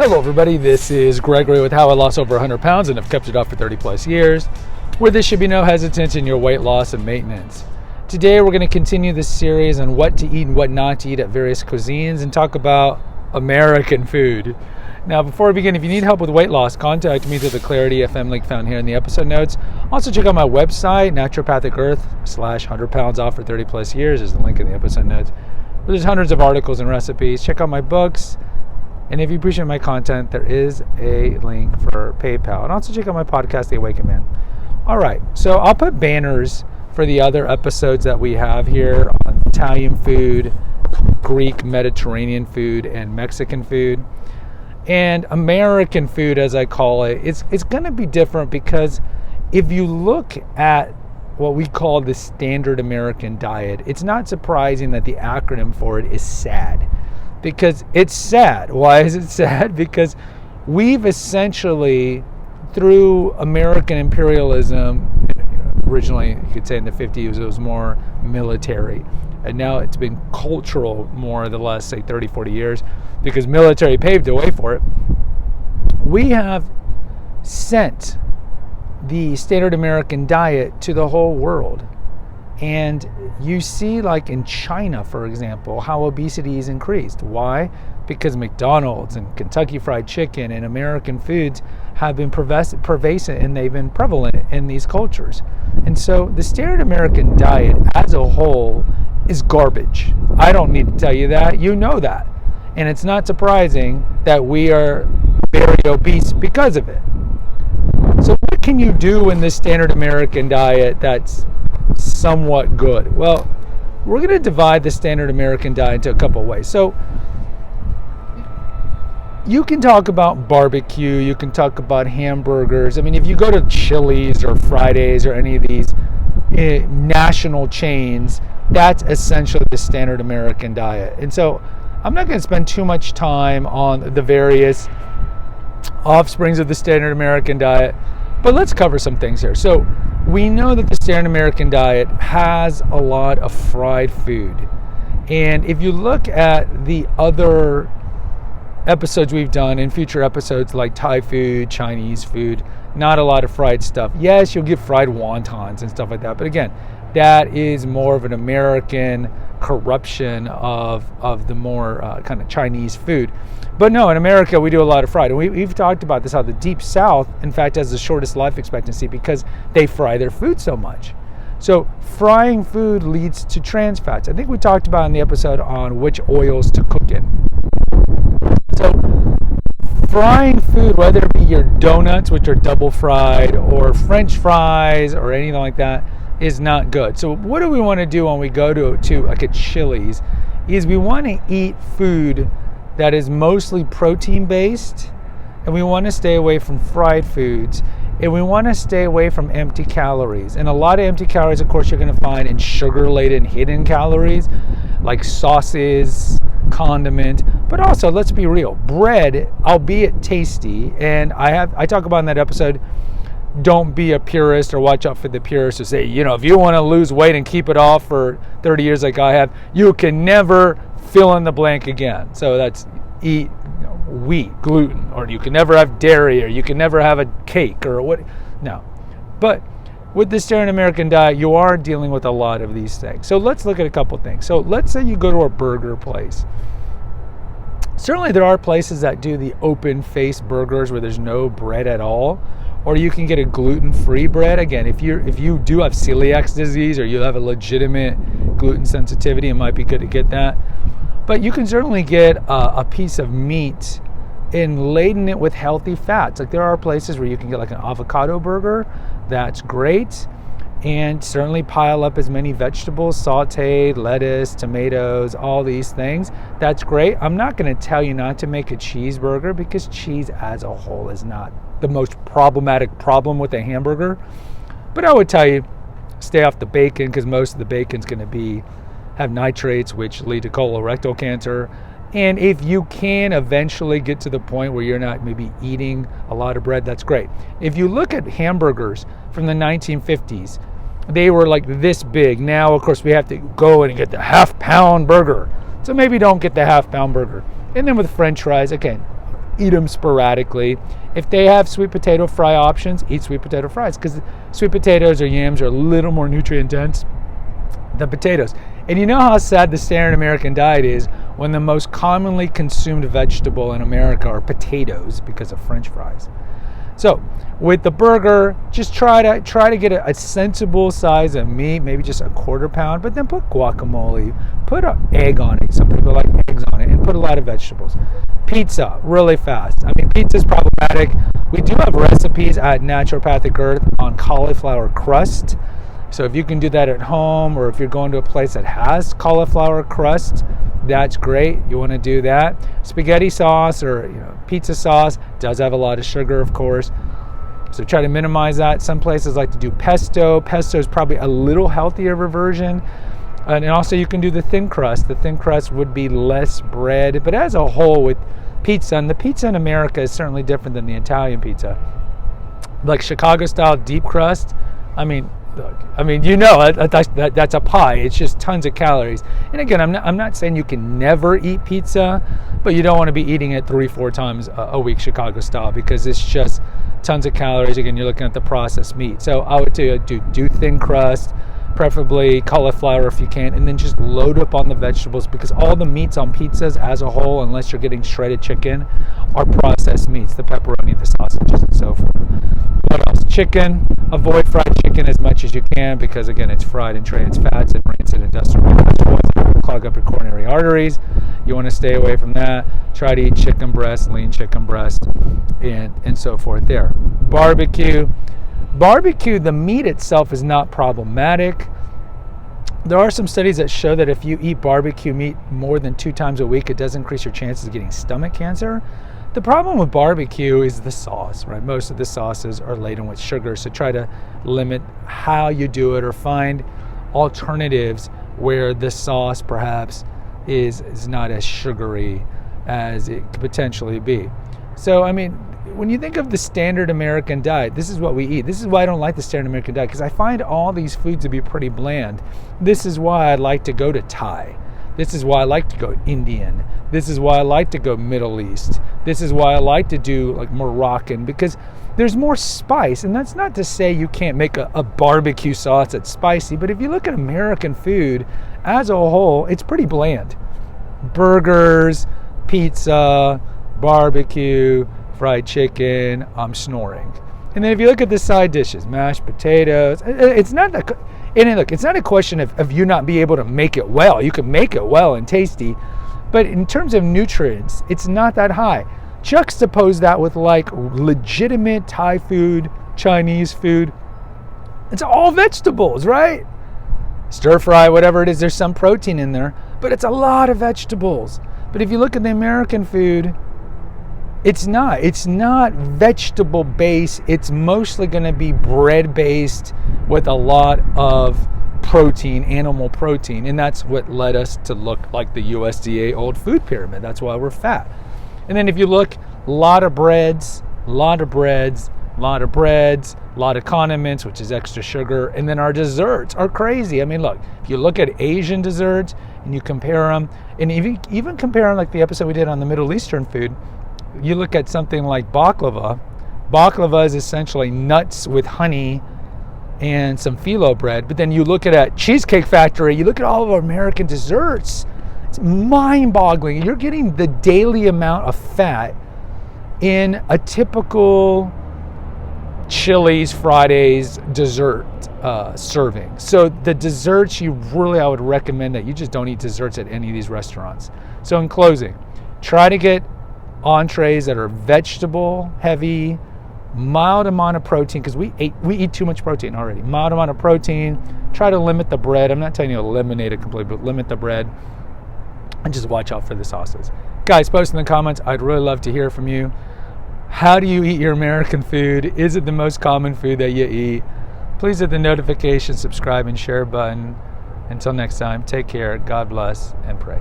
Hello everybody, this is Gregory with How I Lost Over 100 Pounds and have kept it off for 30 plus years, where there should be no hesitance in your weight loss and maintenance. Today we're going to continue this series on what to eat and what not to eat at various cuisines and talk about American food. Now before we begin, if you need help with weight loss, contact me through the Clarity FM link found here in the episode notes. Also check out my website, Naturopathic Earth /100 pounds off for 30 plus years is the link in the episode notes. There's hundreds of articles and recipes. Check out my books. And if you appreciate my content, there is a link for PayPal. And also check out my podcast, The Awakened Man. All right, so I'll put banners for the other episodes that we have here on Italian food, Greek, Mediterranean food, and Mexican food. And American food, as I call it, it's going to be different because if you look at what we call the standard American diet, it's not surprising that the acronym for it is SAD. Because it's sad. Why is it sad? Because we've essentially, through American imperialism, originally you could say in the 50s it was more military, and now it's been cultural more the last, say, 30, 40 years, because military paved the way for it. We have sent the standard American diet to the whole world. And you see, like in China, for example, how obesity is increased. Why? Because McDonald's and Kentucky Fried Chicken and American foods have been pervasive and they've been prevalent in these cultures. And so the standard American diet as a whole is garbage. I don't need to tell you that. You know that. And it's not surprising that we are very obese because of it. So what can you do in this standard American diet that's somewhat good? Well, we're going to divide the standard American diet into a couple of ways. So you can talk about barbecue, you can talk about hamburgers. I mean, if you go to Chili's or Fridays or any of these national chains, that's essentially the standard American diet. And so I'm not going to spend too much time on the various offsprings of the standard American diet, but let's cover some things here. So we know that the standard American diet has a lot of fried food. And if you look at the other episodes we've done and future episodes like Thai food, Chinese food, not a lot of fried stuff. Yes, you'll get fried wontons and stuff like that. But again, that is more of an American corruption of the more kind of Chinese food. But no, in America, we do a lot of fried. And we've talked about this, how the Deep South, in fact, has the shortest life expectancy because they fry their food so much. So frying food leads to trans fats. I think we talked about in the episode on which oils to cook in. So frying food, whether it be your donuts, which are double fried, or French fries, or anything like that, is not good. So what do we want to do when we go to like a Chili's is we want to eat food that is mostly protein based, and we want to stay away from fried foods, and we want to stay away from empty calories. And a lot of empty calories, of course, you're going to find in sugar laden hidden calories like sauces, condiment, but also, let's be real, bread, albeit tasty, and I talk about in that episode, don't be a purist or watch out for the purists who say, if you want to lose weight and keep it off for 30 years like I have, you can never fill in the blank again. So that's eat wheat, gluten, or you can never have dairy, or you can never have a cake, or what. No. But with the standard American diet, you are dealing with a lot of these things. So let's look at a couple things. So let's say you go to a burger place. Certainly there are places that do the open face burgers where there's no bread at all, or you can get a gluten-free bread. Again, if you do have celiac disease or you have a legitimate gluten sensitivity, it might be good to get that. But you can certainly get a piece of meat and laden it with healthy fats. Like there are places where you can get like an avocado burger. That's great. And certainly pile up as many vegetables, sauteed, lettuce, tomatoes, all these things. That's great. I'm not going to tell you not to make a cheeseburger because cheese as a whole is not the most problematic problem with a hamburger. But I would tell you, stay off the bacon because most of the bacon's going to have nitrates, which lead to colorectal cancer. And if you can eventually get to the point where you're not maybe eating a lot of bread, that's great. If you look at hamburgers from the 1950s, they were like this big. Now, of course, we have to go and get the half-pound burger. So maybe don't get the half-pound burger. And then with French fries, again, eat them sporadically. If they have sweet potato fry options, eat sweet potato fries, because sweet potatoes or yams are a little more nutrient dense than potatoes. And you know how sad the standard American diet is when the most commonly consumed vegetable in America are potatoes because of French fries. So with the burger, just try to get a sensible size of meat, maybe just a quarter pound, but then put guacamole, put an egg on it. Some people like eggs on it, and put a lot of vegetables. Pizza, really fast. I mean, pizza is problematic. We do have recipes at Naturopathic Earth on cauliflower crust. So if you can do that at home, or if you're going to a place that has cauliflower crust, that's great. You want to do that. Spaghetti sauce or pizza sauce does have a lot of sugar, of course. So try to minimize that. Some places like to do pesto. Pesto is probably a little healthier of a version. And also you can do the thin crust. The thin crust would be less bread. But as a whole with pizza, and the pizza in America is certainly different than the Italian pizza. Like Chicago style deep crust, that's a pie. It's just tons of calories. And again, I'm not saying you can never eat pizza, but you don't want to be eating it 3-4 times a week Chicago style, because it's just tons of calories. Again, you're looking at the processed meat. So I would do thin crust, preferably cauliflower if you can, and then just load up on the vegetables, because all the meats on pizzas as a whole, unless you're getting shredded chicken, are processed meats, the pepperoni, the sausages, and so forth. What else? Chicken. Avoid fried chicken as much as you can, because again, it's fried and trans fats and rancid industrial vegetables that clog up your coronary arteries. You want to stay away from that. Try to eat chicken breast, lean chicken breast, and so forth there. Barbecue, the meat itself is not problematic. There are some studies that show that if you eat barbecue meat more than 2 times a week, it does increase your chances of getting stomach cancer. The problem with barbecue is the sauce, right? Most of the sauces are laden with sugar, so try to limit how you do it, or find alternatives where the sauce perhaps is not as sugary as it could potentially be. So, I mean, when you think of the standard American diet, this is what we eat. This is why I don't like the standard American diet, because I find all these foods to be pretty bland. This is why I like to go to Thai. This is why I like to go Indian. This is why I like to go Middle East. This is why I like to do like Moroccan, because there's more spice. And that's not to say you can't make a barbecue sauce that's spicy, but if you look at American food as a whole, it's pretty bland. Burgers, pizza, barbecue, fried chicken, I'm snoring. And then if you look at the side dishes, mashed potatoes, it's not that. And look, it's not a question of you not be able to make it well. You can make it well and tasty, but in terms of nutrients, it's not that high. Juxtapose that with like legitimate Thai food, Chinese food. It's all vegetables, right? Stir fry, whatever it is, there's some protein in there, but it's a lot of vegetables. But if you look at the American food, it's not vegetable based. It's mostly going to be bread based with a lot of protein, animal protein. And that's what led us to look like the USDA old food pyramid. That's why we're fat. And then if you look, a lot of breads, a lot of condiments, which is extra sugar. And then our desserts are crazy. I mean, look, if you look at Asian desserts and you compare them, and even compare them like the episode we did on the Middle Eastern food, you look at something like baklava. Baklava is essentially nuts with honey and some phyllo bread. But then you look at a Cheesecake Factory, you look at all of our American desserts, it's mind-boggling. You're getting the daily amount of fat in a typical Chili's Fridays dessert serving. So the desserts, I would recommend that you just don't eat desserts at any of these restaurants. So in closing, try to get entrees that are vegetable heavy, mild amount of protein, because we eat too much protein already. Mild amount of protein. Try to limit the bread. I'm not telling you to eliminate it completely, but limit the bread, and just watch out for the sauces. Guys, post in the comments. I'd really love to hear from you. How do you eat your American food? Is it the most common food that you eat? Please hit the notification, subscribe, and share button. Until next time, take care, God bless, and pray.